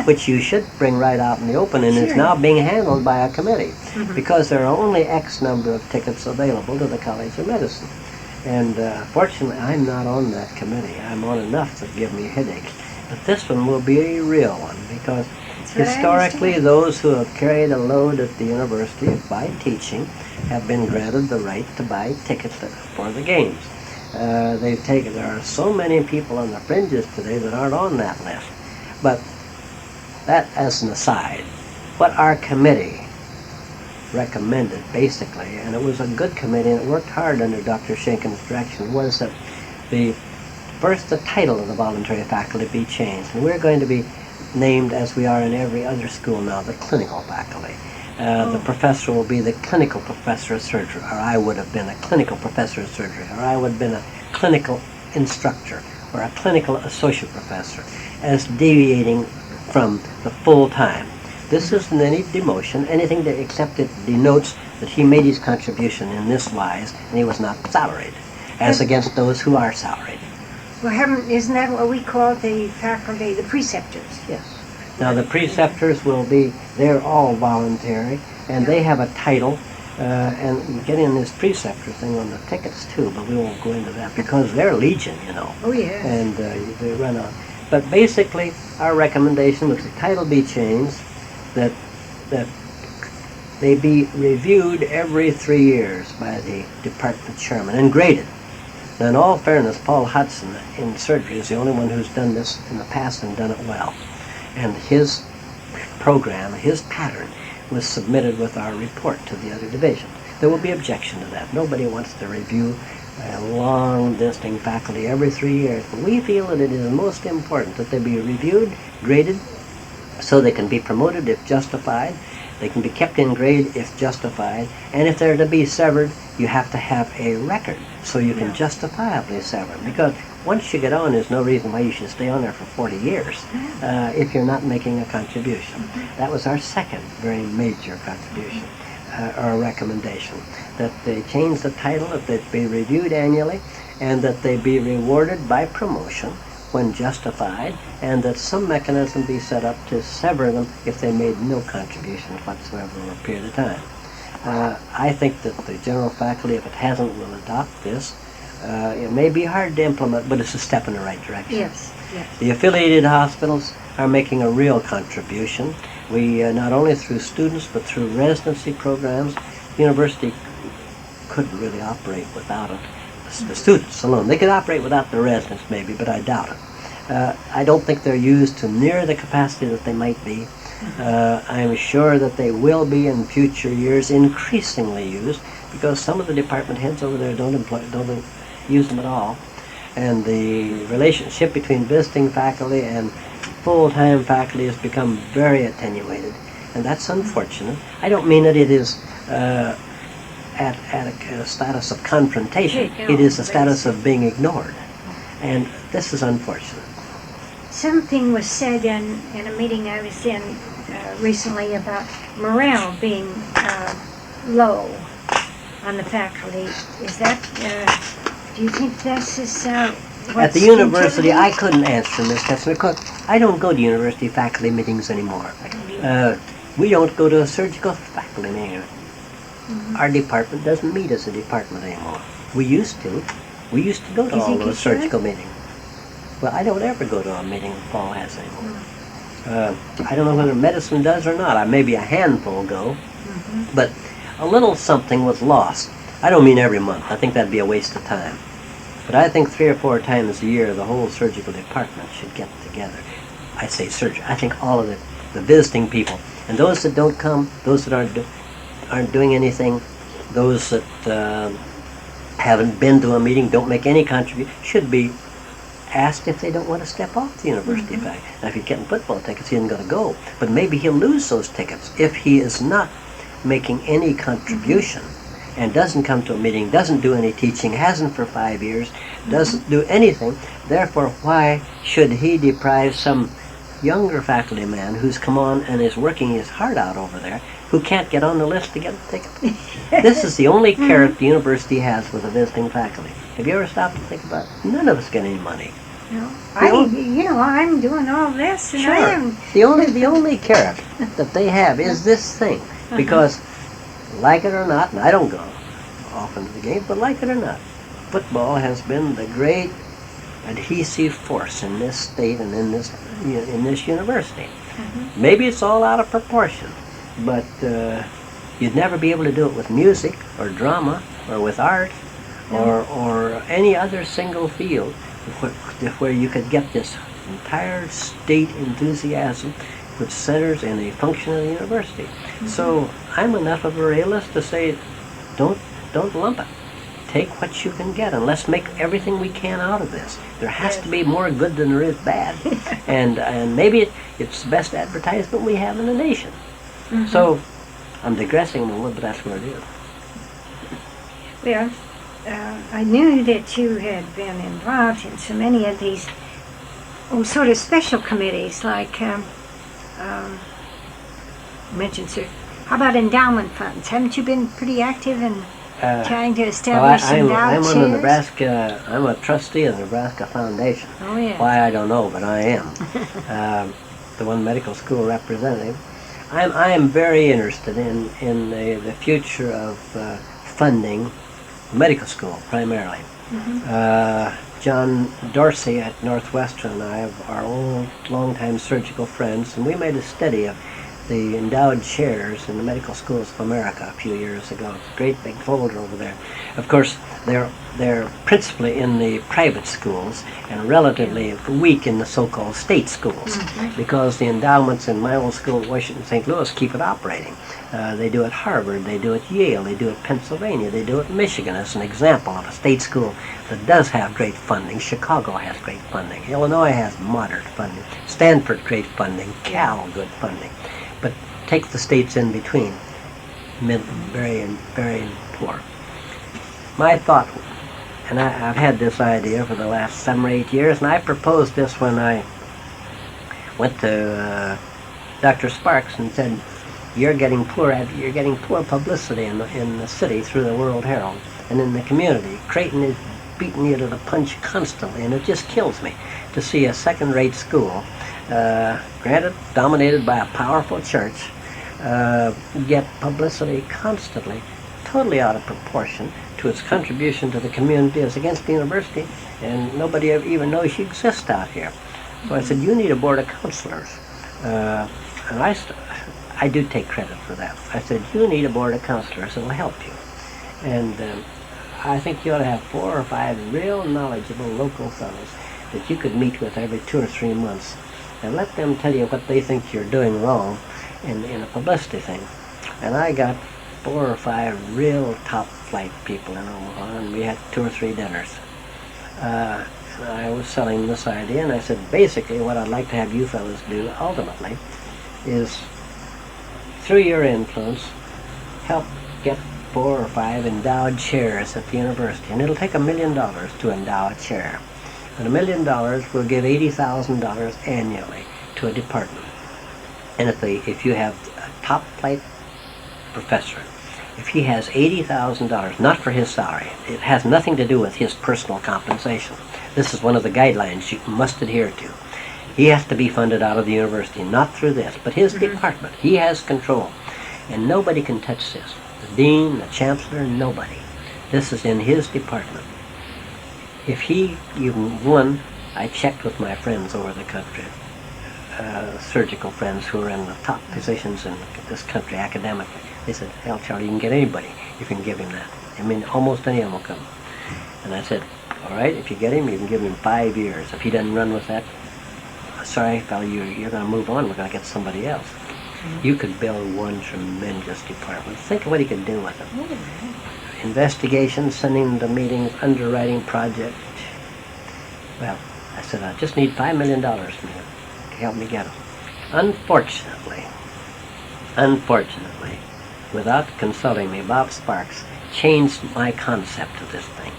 which you should bring right out in the open, and it's now being handled by a committee, because there are only X number of tickets available to the College of Medicine. And fortunately, I'm not on that committee. I'm on enough that give me headaches. But this one will be a real one, because That's what I historically understand. those who have carried a load at the university by teaching have been granted the right to buy tickets for the games. There are so many people on the fringes today that aren't on that list. But that as an aside, what our committee recommended basically, and it was a good committee and it worked hard under Dr. Schenken's direction, was that the title of the voluntary faculty be changed. And we're going to be named, as we are in every other school now, the clinical faculty. The professor will be the clinical professor of surgery, or I would have been a clinical professor of surgery, or I would have been a clinical instructor, or a clinical associate professor, as deviating from the full-time. This isn't any demotion, anything except it denotes that he made his contribution in this wise, and he was not salaried, as against those who are salaried. Well, isn't that what we call the faculty, the preceptors? Yes. Now the preceptors they're all voluntary, and they have a title, and you get in this preceptor thing on the tickets too, but we won't go into that because they're legion, you know. Oh, yes. And they run on. But basically, our recommendation was the title be changed, that they be reviewed every 3 years by the department chairman and graded. Now, in all fairness, Paul Hudson in surgery is the only one who's done this in the past and done it well. And his program, his pattern, was submitted with our report to the other division. There will be objection to that. Nobody wants to review a long visiting faculty every 3 years. But we feel that it is most important that they be reviewed, graded, so they can be promoted if justified. They can be kept in grade if justified. And if they're to be severed, you have to have a record so you can justifiably sever them. Because once you get on, there's no reason why you should stay on there for 40 years if you're not making a contribution. That was our second very major contribution, or recommendation, that they change the title, that they be reviewed annually, and that they be rewarded by promotion when justified, and that some mechanism be set up to sever them if they made no contribution whatsoever over a period of time. I think that the general faculty, if it hasn't, will adopt this. It may be hard to implement, but it's a step in the right direction. Yes, yes. The affiliated hospitals are making a real contribution. We, not only through students, but through residency programs, the university couldn't really operate without it. The students alone. They could operate without the residents maybe, but I doubt it. I don't think they're used to near the capacity that they might be. I'm sure that they will be in future years increasingly used, because some of the department heads over there don't use them at all. And the relationship between visiting faculty and full-time faculty has become very attenuated, and that's unfortunate. I don't mean that it is at a status of confrontation. It is a status of being ignored, and this is unfortunate. Something was said in a meeting I was in recently about morale being low on the faculty. Is that, do you think this is At the university, I couldn't answer, Miss Hetzner, because I don't go to university faculty meetings anymore. We don't go to a surgical faculty meeting. Our department doesn't meet as a department anymore. We used to. We used to go to all those surgical meetings. Well, I don't ever go to a meeting that Paul has anymore. I don't know whether medicine does or not. Maybe a handful go. But a little something was lost. I don't mean every month. I think that'd be a waste of time. But I think 3 or 4 times a year the whole surgical department should get together. I say surgery. I think all of the visiting people. And those that don't come, those that aren't doing anything, those that haven't been to a meeting, don't make any contribution, should be asked if they don't want to step off the university faculty. Now, if he's getting football tickets, he isn't going to go. But maybe he'll lose those tickets if he is not making any contribution and doesn't come to a meeting, doesn't do any teaching, hasn't for 5 years, doesn't do anything. Therefore, why should he deprive some younger faculty man who's come on and is working his heart out over there, who can't get on the list to get a ticket? This is the only carrot the university has with the visiting faculty. Have you ever stopped to think about it? None of us get any money. No. I'm doing all this, and I am. The only carrot that they have is this thing. Because, like it or not, and I don't go often to the game, but like it or not, football has been the great adhesive force in this state and in this university. Maybe it's all out of proportion, but you'd never be able to do it with music or drama or with art or any other single field where you could get this entire state enthusiasm which centers in a function of the university. So I'm enough of a realist to say, don't lump it. Take what you can get, and let's make everything we can out of this. There has to be more good than there is bad, and maybe it's the best advertisement we have in the nation. So I'm digressing a little, but that's where it is. Well, I knew that you had been involved in so many of these sort of special committees, like mentioned, sir. How about endowment funds? Haven't you been pretty active in trying to establish endowment I'm on the Nebraska. I'm a trustee of the Nebraska Foundation. Oh yeah. Why, I don't know, but I am. The one medical school representative. I am very interested in the future of funding medical school primarily. John Dorsey at Northwestern and I are old, long-time surgical friends, and we made a study of the endowed chairs in the medical schools of America a few years ago. It's a great big folder over there. Of course, they're principally in the private schools and relatively weak in the so-called state schools, because the endowments in my old school at Washington, St. Louis keep it operating. They do at Harvard, they do at Yale, they do at Pennsylvania, they do at Michigan as an example of a state school that does have great funding. Chicago has great funding. Illinois has moderate funding. Stanford, great funding. Cal, good funding. But take the states in between, very and poor. My thought, and I've had this idea for the last 7 or 8 years, and I proposed this when I went to Dr. Sparks and said, you're getting poor publicity in the city through the World Herald and in the community. Creighton is beating you to the punch constantly, and it just kills me to see a second-rate school, granted dominated by a powerful church, get publicity constantly, totally out of proportion to its contribution to the community as against the university, and nobody even knows you exist out here. So I said, you need a board of counselors. And I do take credit for that. I said, you need a board of counselors that will help you. And I think you ought to have 4 or 5 real knowledgeable local fellows that you could meet with every 2 or 3 months and let them tell you what they think you're doing wrong in a publicity thing. And I got 4 or 5 real top-flight people in Omaha, and we had 2 or 3 dinners. And I was selling this idea, and I said, basically what I'd like to have you fellows do ultimately is, through your influence, help get 4 or 5 endowed chairs at the university. And it'll take $1 million to endow a chair. And $1 million will give $80,000 annually to a department. And if you have a top-flight professor, if he has $80,000, not for his salary, it has nothing to do with his personal compensation. This is one of the guidelines you must adhere to. He has to be funded out of the university, not through this, but his department. He has control. And nobody can touch this. The dean, the chancellor, nobody. This is in his department. If he even won, I checked with my friends over the country, surgical friends who are in the top positions in this country academically. They said, hell, Charlie, you can get anybody. You can give him that. I mean, almost any of them will come. And I said, all right, if you get him, you can give him 5 years. If he doesn't run with that, sorry, fella, you're going to move on. We're going to get somebody else. You could build one tremendous department. Think of what he could do with it. Investigations, sending them to meetings, underwriting projects. Well, I said, I just need $5 million from you to help me get them. Unfortunately, without consulting me, Bob Sparks changed my concept of this thing.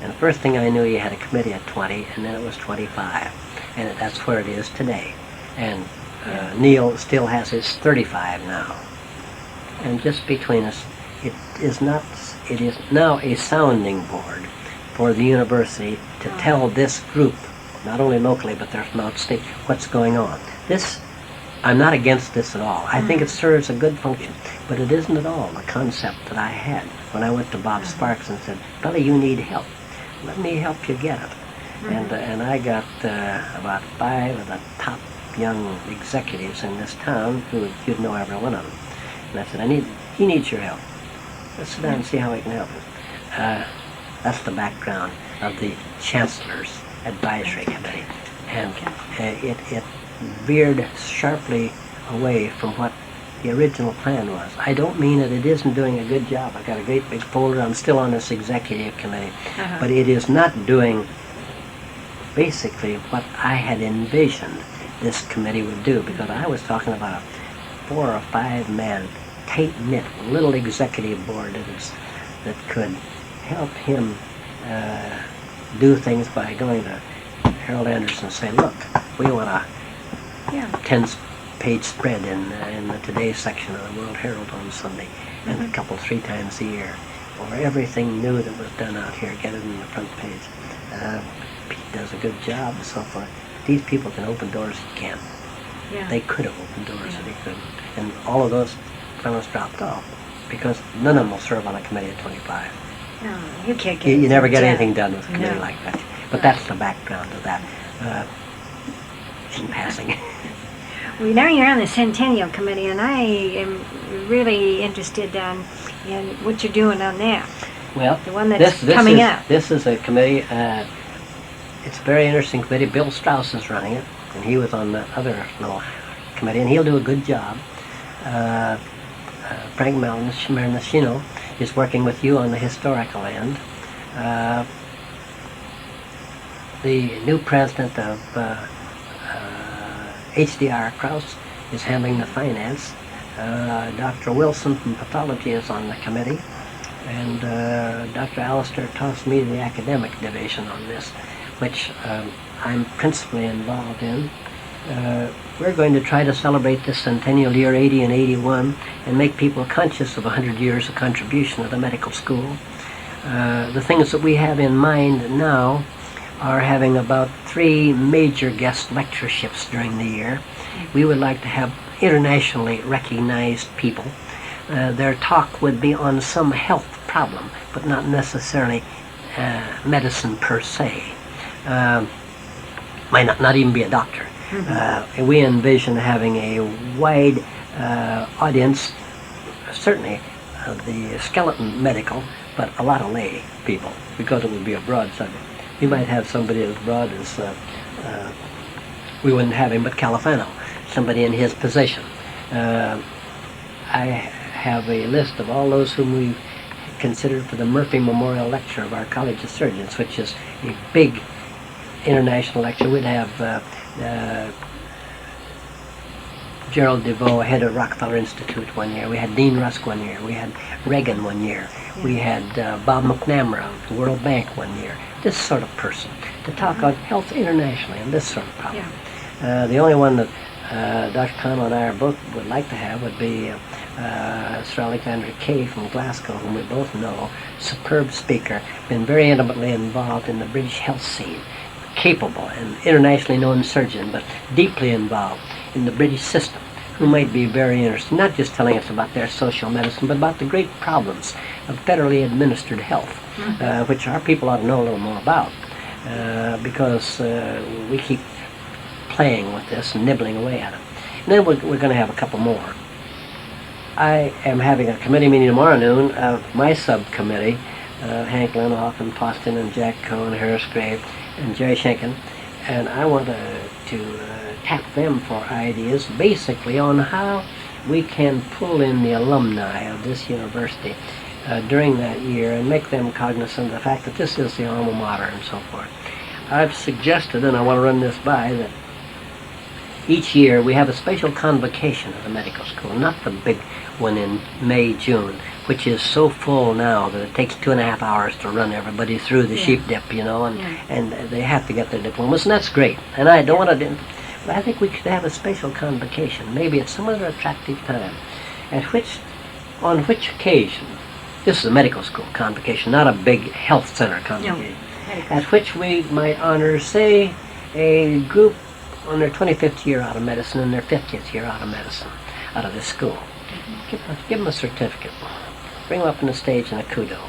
And the first thing I knew, you had a committee at 20, and then it was 25. And that's where it is today. And Neil still has his 35 now. And just between us, it is now a sounding board for the university to tell this group, not only locally, but throughout state, what's going on. I'm not against this at all. I think it serves a good function, but it isn't at all the concept that I had when I went to Bob Sparks and said, fella, you need help. Let me help you get it. And I got about 5 of the top young executives in this town who you'd know every one of them. And I said, he needs your help. Let's sit down and see how we can help him. That's the background of the Chancellors Advisory Committee. And it veered sharply away from what the original plan was. I don't mean that it isn't doing a good job. I've got a great big folder. I'm still on this executive committee. But it is not doing basically what I had envisioned this committee would do, because I was talking about a 4 or 5 man tight-knit little executive board that could help him do things by going to Harold Anderson and saying, look, we want a 10-page spread in the Today section of the World Herald on Sunday, and a couple 3 times a year, or everything new that was done out here, get it in the front page. Pete does a good job and so forth. These people can open doors he can't. Yeah. They could have opened doors that he couldn't. And all of those fellows dropped off because none of them will serve on a committee of 25. No, you can't get You never get done. anything done with a committee No. like that. But that's the background of that. In passing. Well, now you're on the Centennial Committee, and I am really interested in what you're doing on that. Well, The one that's coming up. This is a committee. It's a very interesting committee. Bill Strauss is running it, and he was on the other little committee, and he'll do a good job. Frank Mernachino is working with you on the historical end. The new president of HDR, Krause, is handling the finance. Dr. Wilson from pathology is on the committee, and Dr. Alistair tossed me the academic division on this, which I'm principally involved in. We're going to try to celebrate this centennial year 80 and 81 and make people conscious of 100 years of contribution of the medical school. The things that we have in mind now are having about 3 major guest lectureships during the year. We would like to have internationally recognized people. Their talk would be on some health problem, but not necessarily medicine per se. Might not even be a doctor. We envision having a wide audience, certainly the skeleton medical, but a lot of lay people, because it would be a broad subject. We might have somebody as broad as, we wouldn't have him, but Califano, somebody in his position. I have a list of all those whom we've considered for the Murphy Memorial Lecture of our College of Surgeons, which is a big international lecture. We'd have Gerald DeVoe, head of Rockefeller Institute, one year. We had Dean Rusk one year. We had Reagan one year. We had Bob McNamara of the World Bank one year. This sort of person to talk about health internationally and this sort of problem. The only one that Dr. Connell and I are both would like to have would be Sir Alexander Kay from Glasgow, whom we both know, superb speaker, been very intimately involved in the British health scene, capable and internationally known surgeon, but deeply involved in the British system, who might be very interested, not just telling us about their social medicine, but about the great problems of federally administered health, which our people ought to know a little more about, because we keep playing with this and nibbling away at it. And then we're going to have a couple more. I am having a committee meeting tomorrow noon of my subcommittee, Hank Lenoff and Poston and Jack Coe and Harris Grave and Jerry Schenken, and I want to tap them for ideas basically on how we can pull in the alumni of this university during that year and make them cognizant of the fact that this is the alma mater and so forth. I've suggested, and I want to run this by, that each year we have a special convocation of the medical school, not the big one in May, June, which is so full now that it takes 2.5 hours to run everybody through the sheep dip, and they have to get their diplomas, and that's great. And I don't want to, but I think we could have a special convocation, maybe at some other attractive time, on which occasion, this is a medical school convocation, not a big health center convocation, at which we might honor, say, a group on their 25th year out of medicine and their 50th year out of medicine, out of this school. Give them a certificate. Bring them up on the stage in a kudo.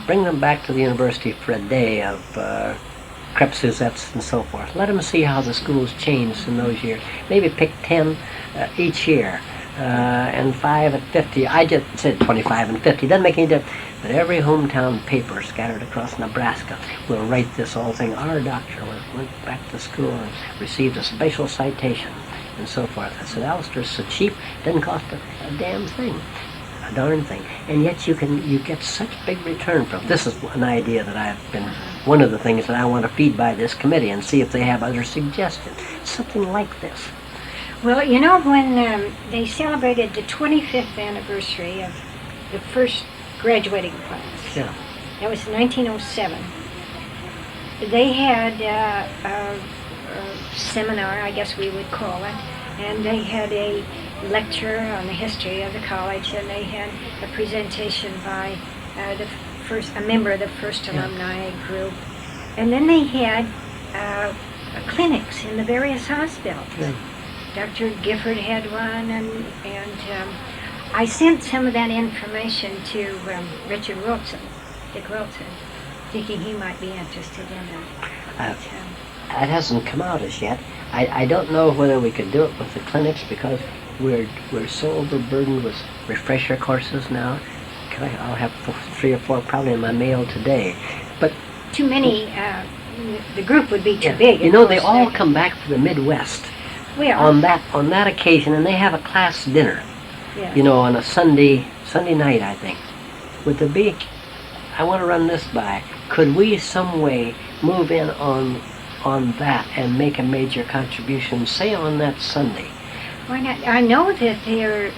Bring them back to the university for a day of crepe Suzettes and so forth. Let them see how the school's changed in those years. Maybe pick 10 each year, and 5 at 50. I just said 25 and 50. Doesn't make any difference. But every hometown paper scattered across Nebraska will write this whole thing. Our doctor went back to school and received a special citation and so forth. I said, Alistair's so cheap, doesn't cost a damn thing. A darn thing. And yet you get such big return from it. This is an idea that I've been, one of the things that I want to feed by this committee and see if they have other suggestions. Something like this. Well, you know, when they celebrated the 25th anniversary of the first graduating class, Yeah. that was 1907, they had a seminar, I guess we would call it, and they had a lecture on the history of the college, and they had a presentation by a member of the first alumni group, and then they had clinics in the various hospitals. Yeah. Dr. Gifford had one, and I sent some of that information to Richard Wilson, Dick Wilson, thinking he might be interested in it. It hasn't come out as yet. I don't know whether we could do it with the clinics because we're so overburdened with refresher courses now. I'll have 3 or 4 probably in my mail today. But too many, the group would be too big. You know, they all come back from the Midwest on that occasion, and they have a class dinner. Yeah. You know, on a Sunday night, I think. Would there be? I want to run this by. Could we some way move in on that and make a major contribution, say on that Sunday? Why not? I know that they're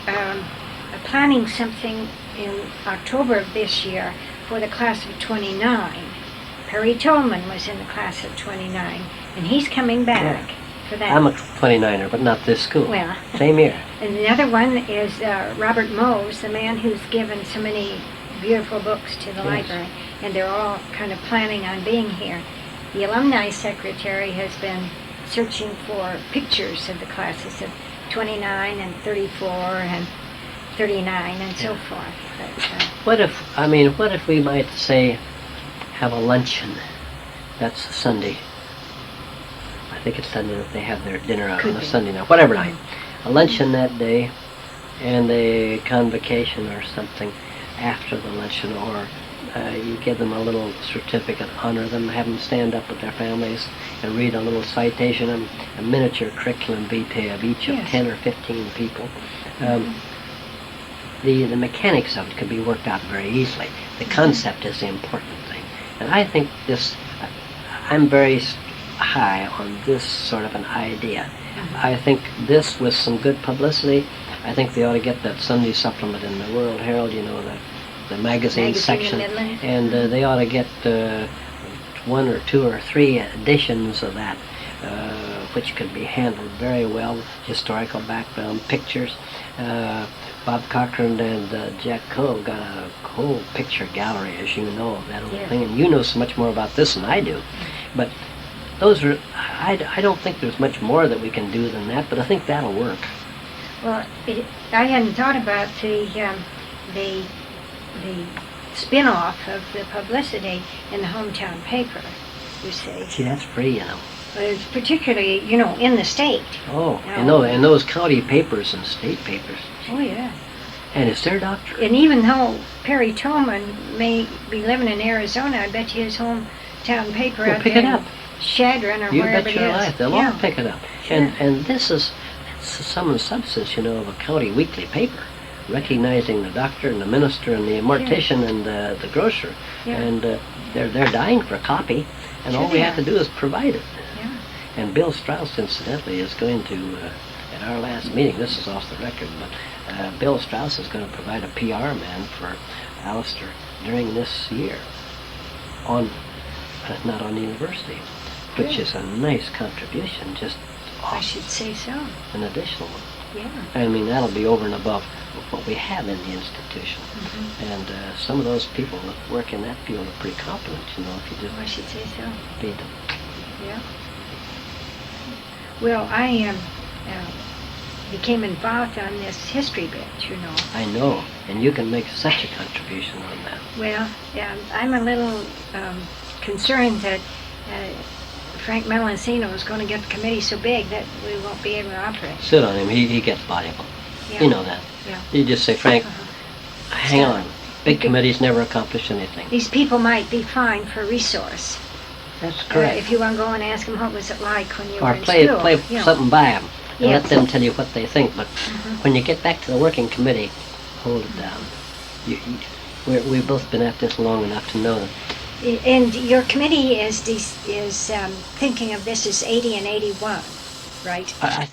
planning something in October of this year for the class of 29. Perry Tolman was in the class of 29, and he's coming back for that. I'm a 29er, but not this school. Well, same year. And the other one is Robert Mose, the man who's given so many beautiful books to the library, and they're all kind of planning on being here. The alumni secretary has been searching for pictures of the classes of 29 and 34 and 39 and so forth. But, what if we might say have a luncheon? That's Sunday. I think it's Sunday that they have their dinner out on a Sunday night, whatever night. A luncheon that day and a convocation or something after the luncheon, or you give them a little certificate, honor them, have them stand up with their families and read a little citation, a miniature curriculum vitae of each of 10 or 15 people. The mechanics of it could be worked out very easily. The concept is the important thing. And I think I'm very high on this sort of an idea. I think this, with some good publicity, I think they ought to get that Sunday supplement in the World Herald, you know, the magazine section, and they ought to get 1 or 2 or 3 editions of that, which could be handled very well with historical background, pictures. Bob Cochran and Jack Coe got a whole picture gallery, as you know, of that whole thing, and you know so much more about this than I do. But those are, I don't think there's much more that we can do than that, but I think that'll work. well, I hadn't thought about the spin-off of the publicity in the hometown paper, you see. See, that's free, you know. It's particularly, you know, in the state. Oh, and those county papers and state papers. Oh, yeah. And it's their doctor. And even though Perry Tolman may be living in Arizona, I bet you his hometown paper out pick there it up. in Chadron or You wherever bet it your is. life. They'll all pick it up. Sure. And this is some of the substance, you know, of a county weekly paper, recognizing the doctor and the minister and the mortician and the grocer. Yeah. And they're dying for a copy, and all we have to do is provide it. Yeah. And Bill Strauss, incidentally, is going to, at our last meeting, this is off the record, but Bill Strauss is going to provide a PR man for Alistair during this year, not on the university, which is a nice contribution, just I should say so. an additional one. Yeah. I mean, that'll be over and above what we have in the institution. And some of those people that work in that field are pretty competent, you know, if you just I should say so. feed them. Yeah. Well, I became involved on this history bit, you know. I know, and you can make such a contribution on that. Well, I'm a little concerned that Frank Melancino is going to get the committee so big that we won't be able to operate. Sit on him. He gets voluble. Yeah. You know that. Yeah. You just say, Frank, hang So, on. Big you could- committees never accomplish anything. These people might be fine for resource. That's correct. If you want to go and ask them what was it like when you were Or in play school. you know. something by them and let Yes. them tell you what they think. But when you get back to the working committee, hold it down. We've both been at this long enough to know that. And your committee is thinking of this as 80 and 81, right? I think